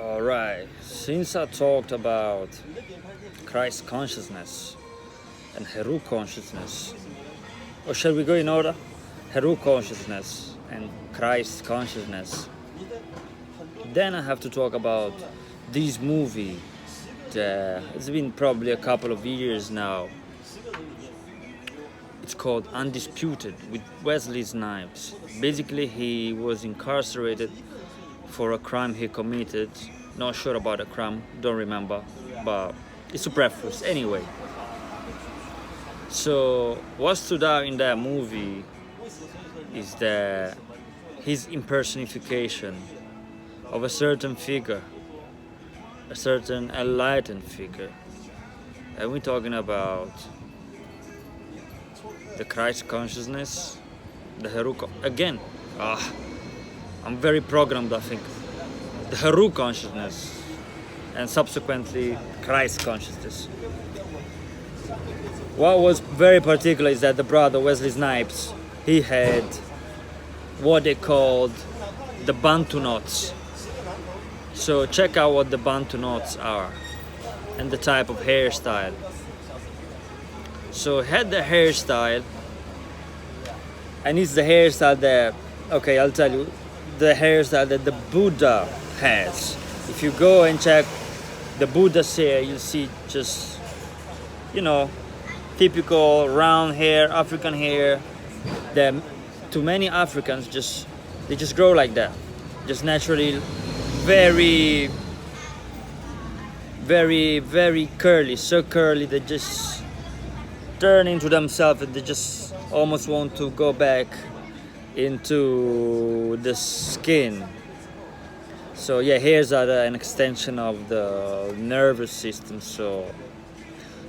Alright, since I talked about Christ consciousness and Heru consciousness, or shall we go in order? Heru consciousness and Christ consciousness. Then I have to talk about this movie. It's been probably a couple of years now. It's called Undisputed with Wesley Snipes. Basically, he was incarcerated for a crime he committed. Not sure about the crime, don't remember, but it's superfluous anyway. So what stood out in that movie is that his impersonification of a certain figure, a certain enlightened figure. And we're talking about the Christ consciousness, the Heru again. I'm very programmed, I think. The Heru consciousness and subsequently Christ consciousness. What was very particular is that the brother Wesley Snipes, he had what they called the Bantu knots. So check out what the Bantu knots are and the type of hairstyle. So had the hairstyle, and it's the hairstyle that, okay, I'll tell you, the hairstyle that the Buddha has. If you go and check the Buddha's hair, you'll see just, typical round hair, African hair. That to many Africans, they just grow like that, just naturally, very, very, very curly, so curly they just turn into themselves and they just almost want to go back into the skin. So yeah, hairs are an extension of the nervous system, so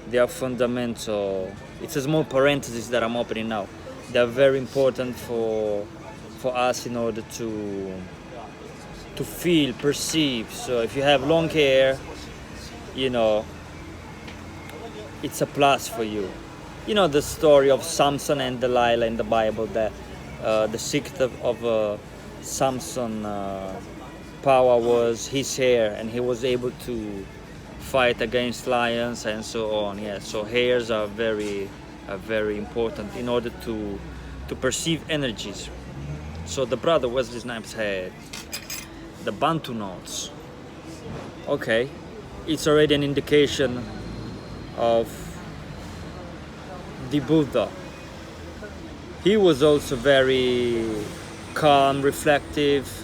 they are fundamental. It's a small parenthesis that I'm opening now. They are very important for us in order to feel, perceive. So if you have long hair, it's a plus for you. You know the story of Samson and Delilah in the Bible, that the secret of Samson power was his hair, and he was able to fight against lions and so on. Yeah, so hairs are very important in order to perceive energies. So the brother Wesley Snipes had the Bantu knots. Okay, it's already an indication of the Buddha. He was also very calm, reflective,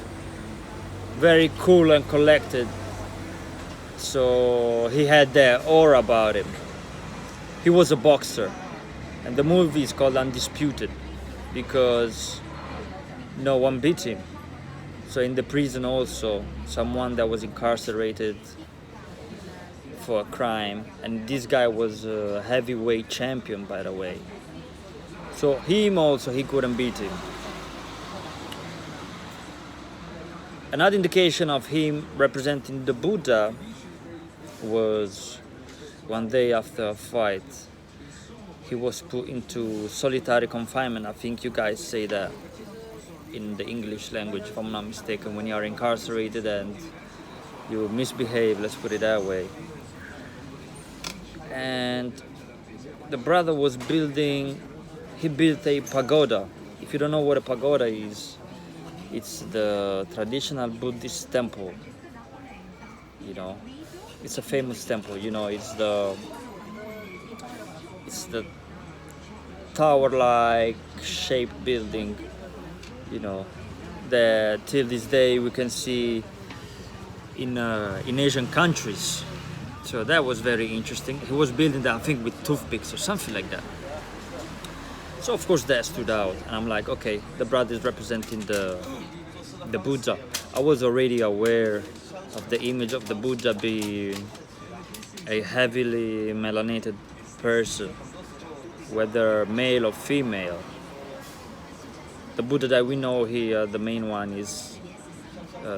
very cool and collected. So he had that aura about him. He was a boxer, and the movie is called Undisputed because no one beat him. So in the prison also, someone that was incarcerated for a crime, and this guy was a heavyweight champion, by the way. So he couldn't beat him. Another indication of him representing the Buddha was one day after a fight, he was put into solitary confinement. I think you guys say that in the English language, if I'm not mistaken, when you are incarcerated and you misbehave, let's put it that way. And the brother was he built a pagoda. If you don't know what a pagoda is, it's the traditional Buddhist temple. It's a famous temple. It's the tower-like shaped building. That till this day we can see in Asian countries. So that was very interesting. He was building that, I think, with toothpicks or something like that. So of course that stood out, and I'm like, okay, the brother is representing the Buddha. I was already aware of the image of the Buddha being a heavily melanated person, whether male or female. The Buddha that we know here, the main one is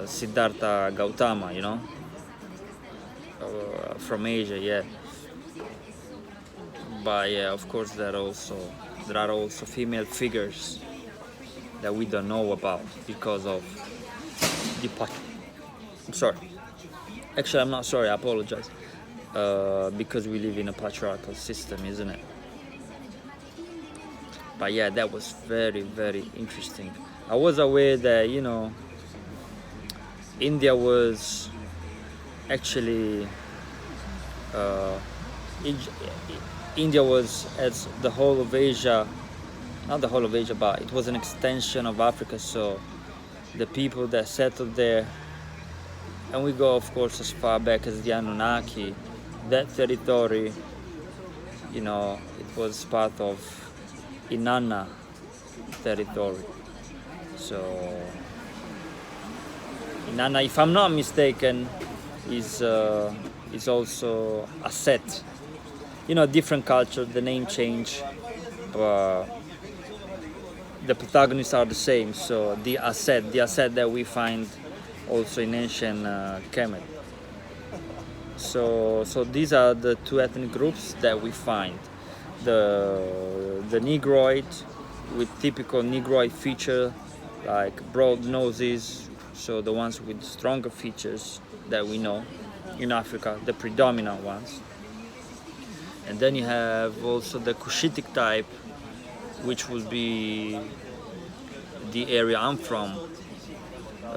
Siddhartha Gautama, from Asia, yeah. But yeah, of course there are also female figures that we don't know about because of the Actually, I'm not sorry, I apologize. Because we live in a patriarchal system, isn't it? But yeah, that was very, very interesting. I was aware that, India was actually, uh, India was as the whole of Asia, not the whole of Asia, but it was an extension of Africa. So the people that settled there, and we go, of course, as far back as the Anunnaki, that territory, it was part of Inanna territory. So Inanna, if I'm not mistaken, is also a set. Different culture, the name change, but the protagonists are the same. So the asset that we find also in ancient Kemet. So these are the two ethnic groups that we find. The Negroid with typical Negroid feature like broad noses, so the ones with stronger features that we know in Africa, the predominant ones. And then you have also the Cushitic type, which would be the area I'm from,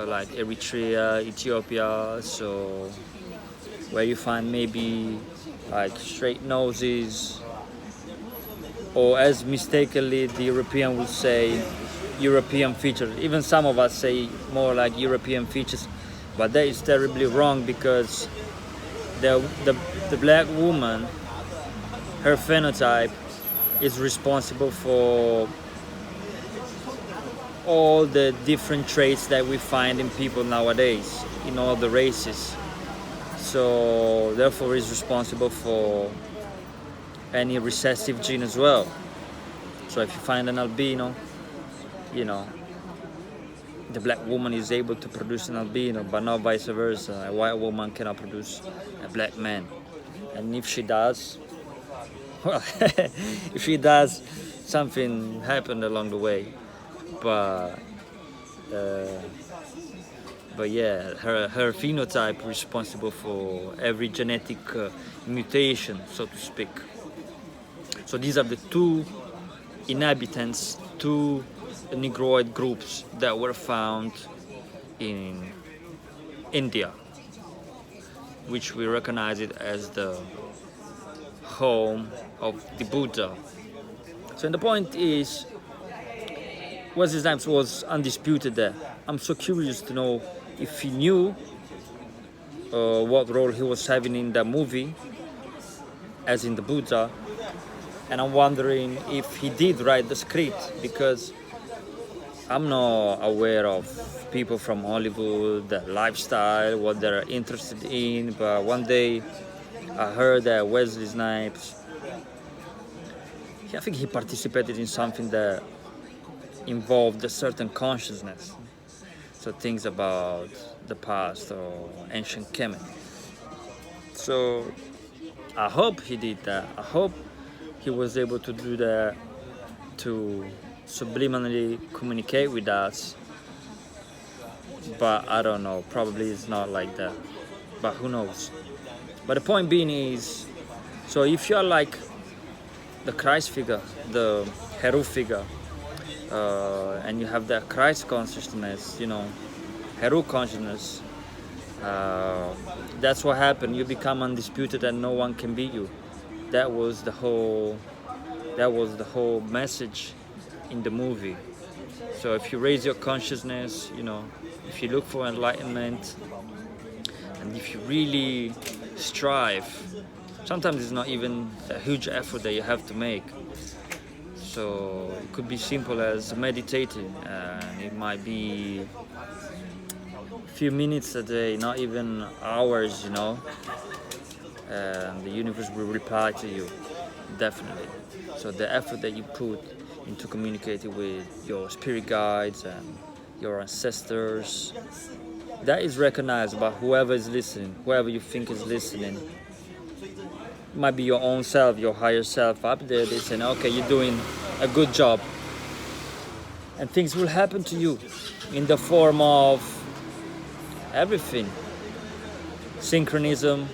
like Eritrea, Ethiopia, so where you find maybe like straight noses, or as mistakenly the European will say, European features. Even some of us say more like European features, but that is terribly wrong, because the black woman, her phenotype is responsible for all the different traits that we find in people nowadays, in all the races. So therefore is responsible for any recessive gene as well. So if you find an albino, the black woman is able to produce an albino, but not vice versa. A white woman cannot produce a black man. And if she does, well, if she does, something happened along the way. But yeah, her phenotype responsible for every genetic mutation, so to speak. So these are the two inhabitants, two Negroid groups that were found in India, which we recognize it as the home of the Buddha. So the point is, Wesley Snipes was undisputed there. I'm so curious to know if he knew what role he was having in the movie, as in the Buddha, and I'm wondering if he did write the script, because I'm not aware of people from Hollywood, their lifestyle, what they're interested in, but one day I heard that Wesley Snipes, I think he participated in something that involved a certain consciousness, so things about the past or ancient Kemet. So I hope he did that. I hope he was able to do that, to subliminally communicate with us, but I don't know, probably it's not like that, but who knows. But the point being is, so if you're like the Christ figure, the Heru figure, and you have that Christ consciousness, Heru consciousness, that's what happened. You become undisputed and no one can beat you. That was the whole message in the movie. So if you raise your consciousness, if you look for enlightenment, and if you really strive, sometimes it's not even a huge effort that you have to make. So it could be simple as meditating, and it might be a few minutes a day, not even hours, and the universe will reply to you, definitely. So the effort that you put into communicating with your spirit guides and your ancestors, that is recognized by whoever is listening, whoever you think is listening. It might be your own self, your higher self up there. They say, okay, you're doing a good job. And things will happen to you in the form of everything. synchronism,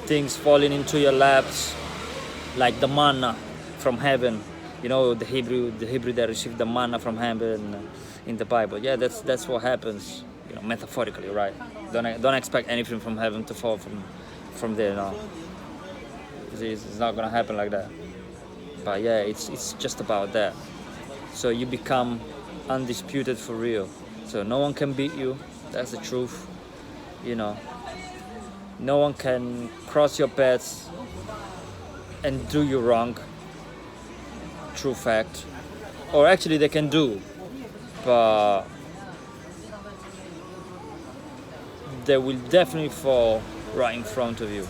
things falling into your laps, like the manna from heaven. You know, the Hebrew that received the manna from heaven in the Bible. Yeah, that's what happens. You know, metaphorically, right? Don't expect anything from heaven to fall from there. No, it's not gonna happen like that. But yeah, it's just about that. So you become undisputed for real. So no one can beat you. That's the truth. You know, no one can cross your paths and do you wrong. True fact. Or actually they can do, but they will definitely fall right in front of you.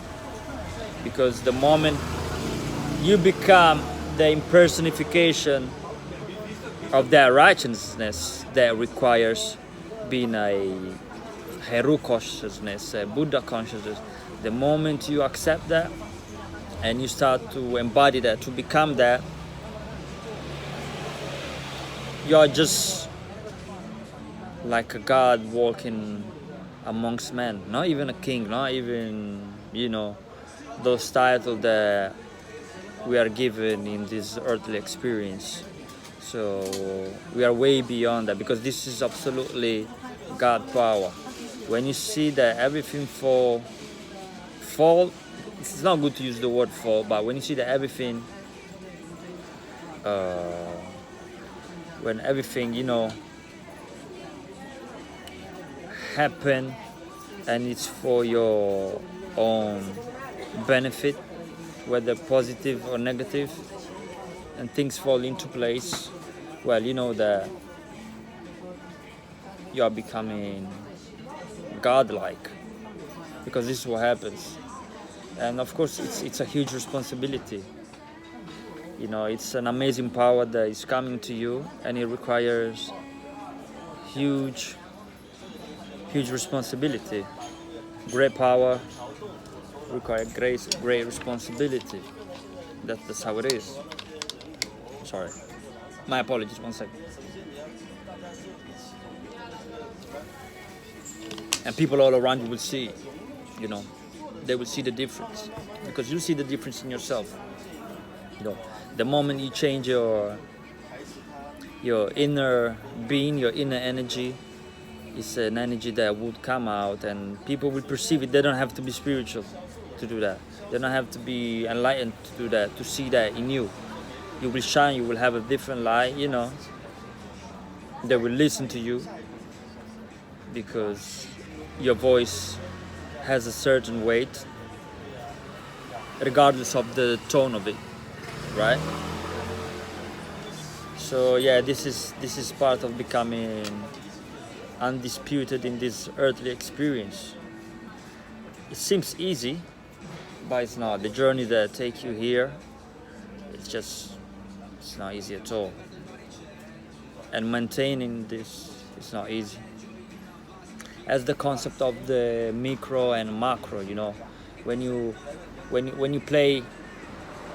Because the moment you become the impersonification of that righteousness that requires being a Heru consciousness, a Buddha consciousness, the moment you accept that and you start to embody that, to become that, you're just like a god walking amongst men, not even a king, not even, you know, those titles that we are given in this earthly experience. So we are way beyond that, because this is absolutely God power. When you see that everything fall, it's not good to use the word fall, but when you see that everything, when everything, you know, happen and it's for your own benefit, whether positive or negative, and things fall into place, well, you know that you are becoming godlike, because this is what happens. And of course it's a huge responsibility. You know, it's an amazing power that is coming to you, and it requires huge responsibility. Great power requires great responsibility. That's how it is. Sorry, my apologies, 1 second. And people all around you will see, you know, they will see the difference, because you see the difference in yourself. You know, the moment you change your inner being, your inner energy, it's an energy that would come out and people will perceive it. They don't have to be spiritual to do that. They don't have to be enlightened to do that, to see that in you. You will shine, you will have a different light, you know. They will listen to you because your voice has a certain weight, regardless of the tone of it, right? So yeah, this is part of becoming undisputed in this earthly experience. It seems easy, but it's not. The journey that takes you here, it's not easy at all. And maintaining this is not easy. As the concept of the micro and macro, you know, when you play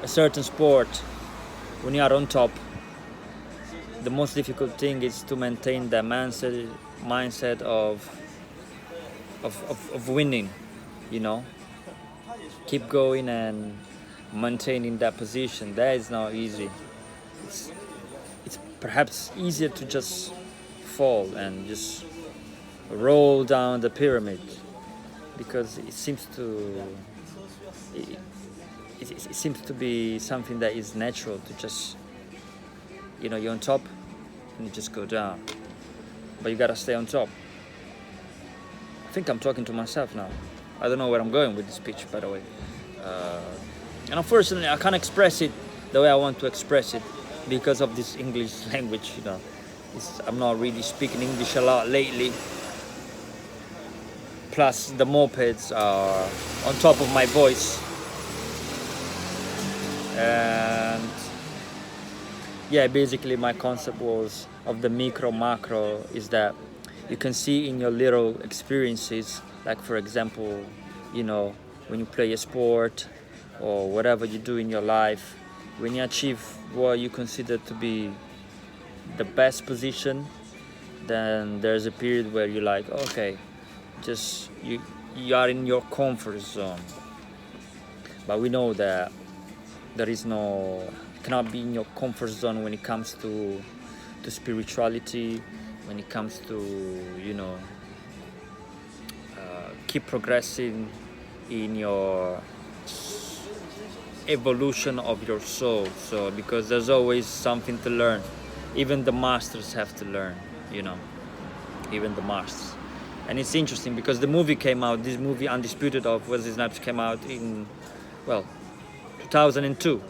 a certain sport, when you are on top, the most difficult thing is to maintain the mindset of winning, you know. Keep going and maintaining that position. That is not easy. It's perhaps easier to just fall and just roll down the pyramid, because it seems to be something that is natural to just, you know, you're on top and you just go down, but you gotta stay on top. I think I'm talking to myself now. I don't know where I'm going with this speech, by the way. And unfortunately, I can't express it the way I want to express it because of this English language, you know. I'm not really speaking English a lot lately. Plus, the mopeds are on top of my voice. And yeah, basically my concept was of the micro macro is that you can see in your little experiences, like for example, you know, when you play a sport or whatever you do in your life, when you achieve what you consider to be the best position, then there's a period where you're like, okay, just you are in your comfort zone. But we know that there is no, you cannot be in your comfort zone when it comes to spirituality, when it comes to, you know, keep progressing in your evolution of your soul. So because there's always something to learn. Even the masters have to learn, you know, even the masters. And it's interesting because the movie came out, this movie Undisputed of Wesley Snipes came out in, well, 2002.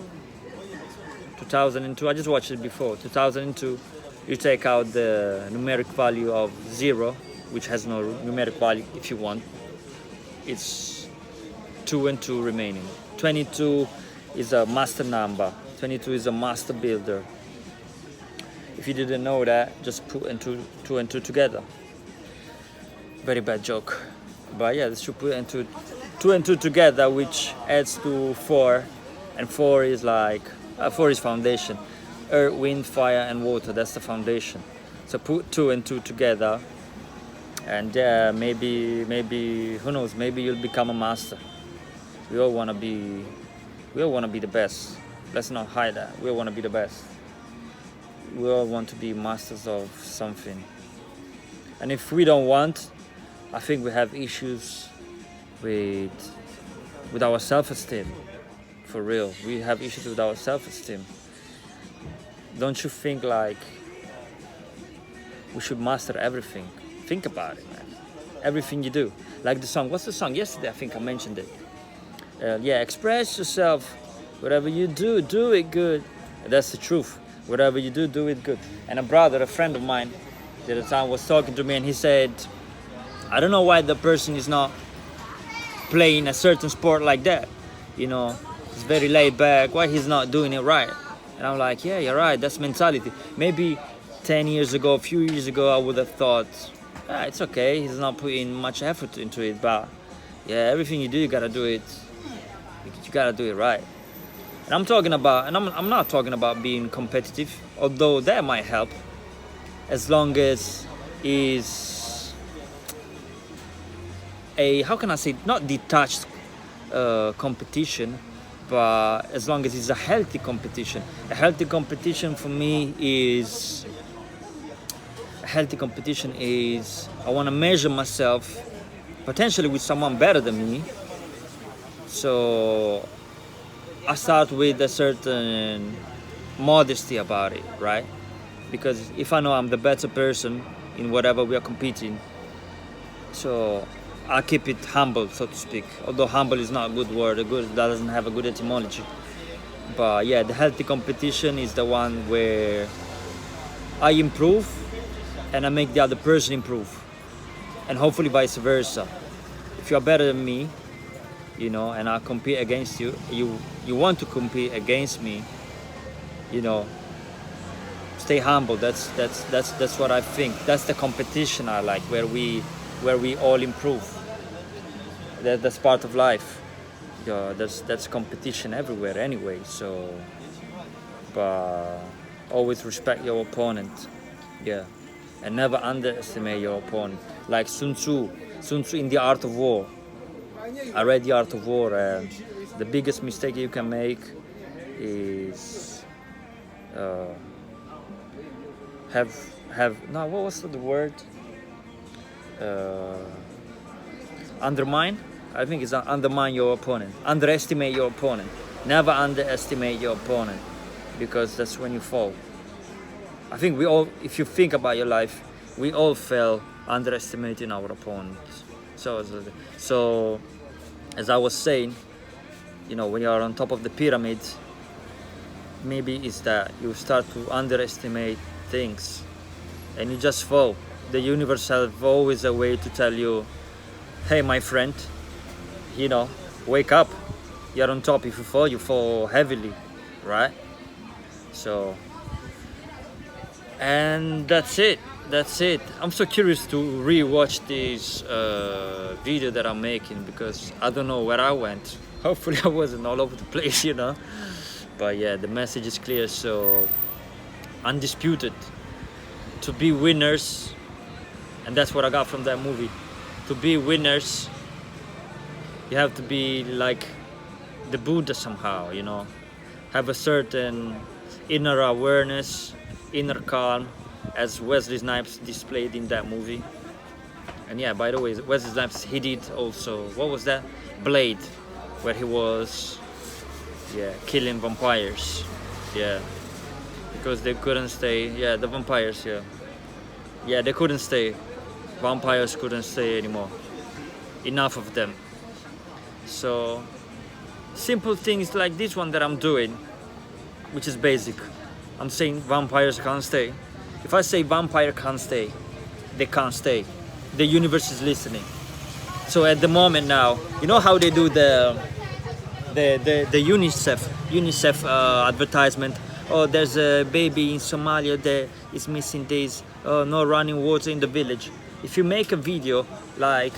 2002, I just watched it before. 2002, you take out the numeric value of 0, which has no numeric value if you want. It's 2 and 2 remaining. 22 is a master number. 22 is a master builder. If you didn't know that, just put two and two together. Very bad joke. But yeah, let's put into 2 and 2 together, which adds to 4. And 4 is like, 4 is foundation. Earth, wind, fire, and water, that's the foundation. So put 2 and 2 together. And maybe, who knows, maybe you'll become a master. We all want to be the best. Let's not hide that. We all want to be the best. We all want to be masters of something. And if we don't want, I think we have issues with our self-esteem. For real, we have issues with our self-esteem. Don't you think like we should master everything? Think about it, man. Everything you do. Like the song, what's the song? Yesterday I think I mentioned it. Yeah, express yourself. Whatever you do, do it good. That's the truth. Whatever you do, do it good. And a friend of mine, the other time was talking to me, and he said, I don't know why the person is not playing a certain sport like that. You know, he's very laid back. Why he's not doing it right? And I'm like, yeah, you're right. That's mentality. Maybe 10 years ago, a few years ago, I would have thought, it's okay. He's not putting much effort into it. But yeah, everything you do, you gotta do it. You gotta do it right. And I'm talking about, and I'm not talking about being competitive, although that might help, as long as is a, how can I say, not detached competition, but as long as it's a healthy competition. A healthy competition for me is, I want to measure myself potentially with someone better than me. So I start with a certain modesty about it, right? Because if I know I'm the better person in whatever we are competing, so I keep it humble, so to speak. Although humble is not a good word, that doesn't have a good etymology. But yeah, the healthy competition is the one where I improve and I make the other person improve. And hopefully vice versa. If you are better than me, you know, and I compete against you, you want to compete against me, you know, stay humble. That's what I think. That's the competition I like, where we all improve. That's part of life. That's competition everywhere anyway. So, but always respect your opponent, yeah, and never underestimate your opponent. Like Sun Tzu in The Art of War. I read The Art of War, and the biggest mistake you can make is what was the word? Undermine. I think it's undermine your opponent. Underestimate your opponent. Never underestimate your opponent, because that's when you fall. I think we all, if you think about your life, we all fail underestimating our opponents. So as I was saying, you know, when you are on top of the pyramid, maybe it's that you start to underestimate things and you just fall. The universe has always a way to tell you, hey, my friend, you know, wake up. You're on top. If you fall heavily, right? So, and that's it. I'm so curious to re-watch this video that I'm making, because I don't know where I went. Hopefully I wasn't all over the place, you know. But yeah, the message is clear. So, Undisputed, to be winners, and that's what I got from that movie. To be winners, You have to be like the Buddha somehow, you know, have a certain inner awareness, inner calm, as Wesley Snipes displayed in that movie. And yeah, by the way, Wesley Snipes, he did also, what was that? Blade, where he was, yeah, killing vampires, yeah, because they couldn't stay, yeah, the vampires, yeah, they couldn't stay, vampires couldn't stay anymore, enough of them. So, simple things like this one that I'm doing, which is basic. I'm saying vampires can't stay. If I say vampire can't stay, they can't stay. The universe is listening. So at the moment now, you know how they do the UNICEF advertisement. Oh, there's a baby in Somalia that is missing days. Oh, no running water in the village. If you make a video like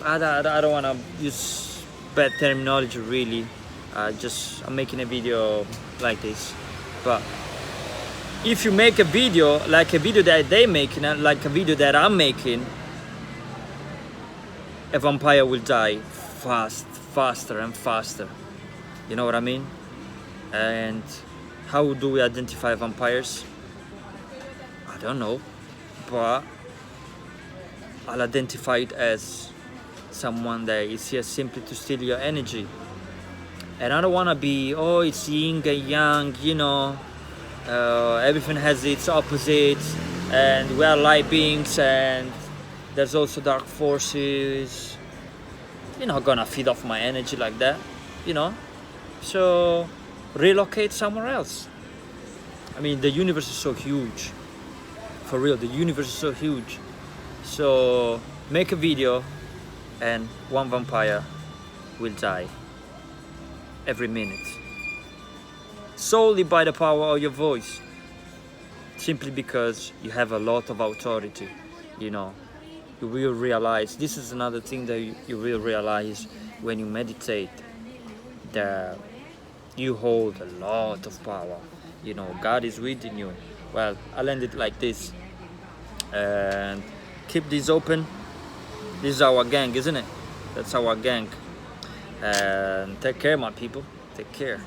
I don't want to use bad terminology really. I'm making a video like this, but if you make a video like a video that they making and like a video that I'm making, a vampire will die faster and faster. You know what I mean? And how do we identify vampires? I don't know, but I'll identify it as someone that is here simply to steal your energy. And I don't want to be, oh, it's yin and yang, you know, everything has its opposites, and we are light beings, and there's also dark forces. You're not gonna feed off my energy like that, you know, so relocate somewhere else. I mean, the universe is so huge, for real, the universe is so huge. So make a video and one vampire will die every minute, solely by the power of your voice, simply because you have a lot of authority. You know, you will realize, this is another thing that you will realize when you meditate, that you hold a lot of power. You know, God is within you. Well, I'll end it like this, and keep this open. This is our gang, isn't it? That's our gang. And take care, my people. Take care.